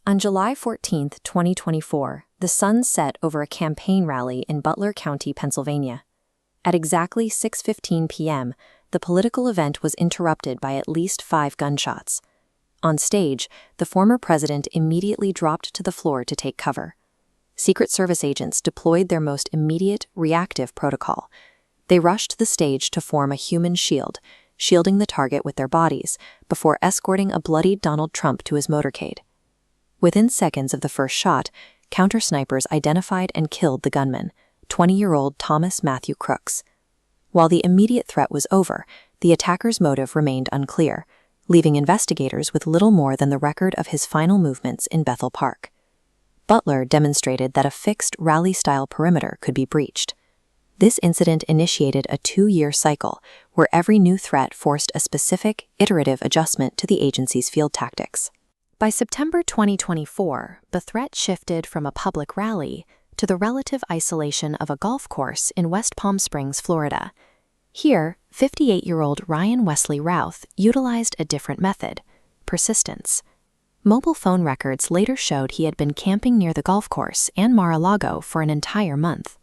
On July 14, 2024, the sun set over a campaign rally in Butler County, Pennsylvania. At exactly 6:15 p.m., the political event was interrupted by at least 5 gunshots. On stage, the former president immediately dropped to the floor to take cover. Secret Service agents deployed their most immediate, reactive protocol. They rushed the stage to form a human shield, shielding the target with their bodies, before escorting a bloodied Donald Trump to his motorcade. Within seconds of the first shot, counter-snipers identified and killed the gunman, 20-year-old Thomas Matthew Crooks. While the immediate threat was over, the attacker's motive remained unclear, leaving investigators with little more than the record of his final movements in Bethel Park. Butler demonstrated that a fixed rally-style perimeter could be breached. This incident initiated a 2-year cycle where every new threat forced a specific, iterative adjustment to the agency's field tactics. By September 2024, the threat shifted from a public rally to the relative isolation of a golf course in West Palm Springs, Florida. Here, 58-year-old Ryan Wesley Routh utilized a different method: persistence. Mobile phone records later showed he had been camping near the golf course and Mar-a-Lago for an entire month.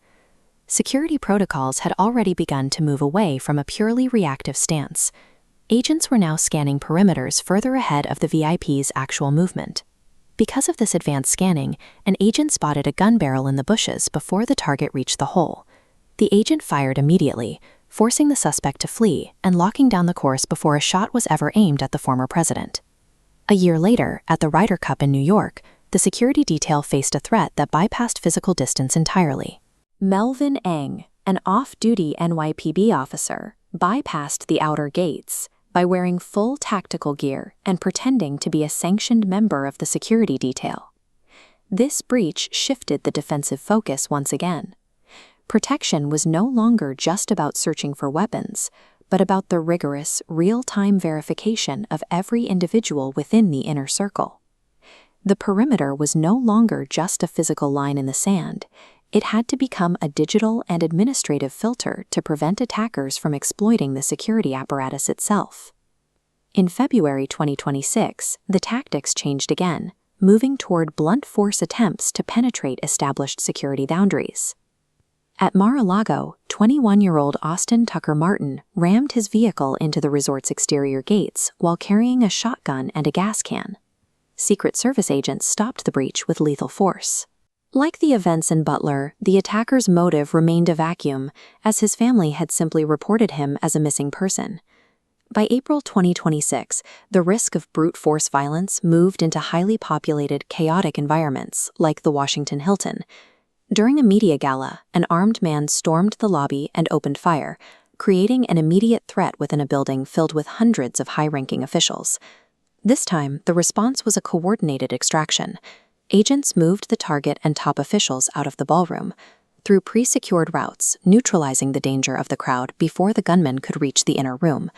Security protocols had already begun to move away from a purely reactive stance. Agents were now scanning perimeters further ahead of the VIP's actual movement. Because of this advanced scanning, an agent spotted a gun barrel in the bushes before the target reached the hole. The agent fired immediately, forcing the suspect to flee and locking down the course before a shot was ever aimed at the former president. A year later, at the Ryder Cup in New York, the security detail faced a threat that bypassed physical distance entirely. Melvin Eng, an off-duty NYPD officer, bypassed the outer gates by wearing full tactical gear and pretending to be a sanctioned member of the security detail. This breach shifted the defensive focus once again. Protection was no longer just about searching for weapons, but about the rigorous, real-time verification of every individual within the inner circle. The perimeter was no longer just a physical line in the sand. It had to become a digital and administrative filter to prevent attackers from exploiting the security apparatus itself. In February 2026, the tactics changed again, moving toward blunt force attempts to penetrate established security boundaries. At Mar-a-Lago, 21-year-old Austin Tucker Martin rammed his vehicle into the resort's exterior gates while carrying a shotgun and a gas can. Secret Service agents stopped the breach with lethal force. Like the events in Butler, the attacker's motive remained a vacuum, as his family had simply reported him as a missing person. By April 2026, the risk of brute force violence moved into highly populated, chaotic environments, like the Washington Hilton. During a media gala, an armed man stormed the lobby and opened fire, creating an immediate threat within a building filled with hundreds of high-ranking officials. This time, the response was a coordinated extraction. Agents moved the target and top officials out of the ballroom, through pre-secured routes, neutralizing the danger of the crowd before the gunman could reach the inner room.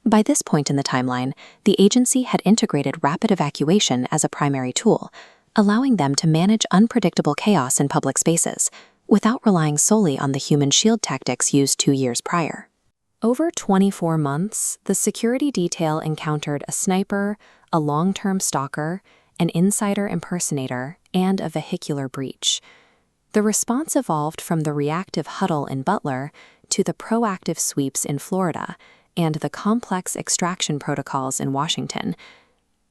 By this point in the timeline, the agency had integrated rapid evacuation as a primary tool, allowing them to manage unpredictable chaos in public spaces, without relying solely on the human shield tactics used 2 years prior. Over 24 months, the security detail encountered a sniper, a long-term stalker, an insider impersonator, and a vehicular breach. The response evolved from the reactive huddle in Butler to the proactive sweeps in Florida and the complex extraction protocols in Washington.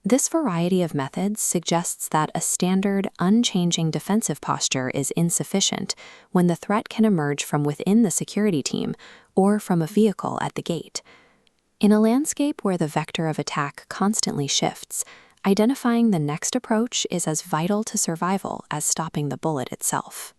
This variety of methods suggests that a standard, unchanging defensive posture is insufficient when the threat can emerge from within the security team or from a vehicle at the gate. In a landscape where the vector of attack constantly shifts, identifying the next approach is as vital to survival as stopping the bullet itself.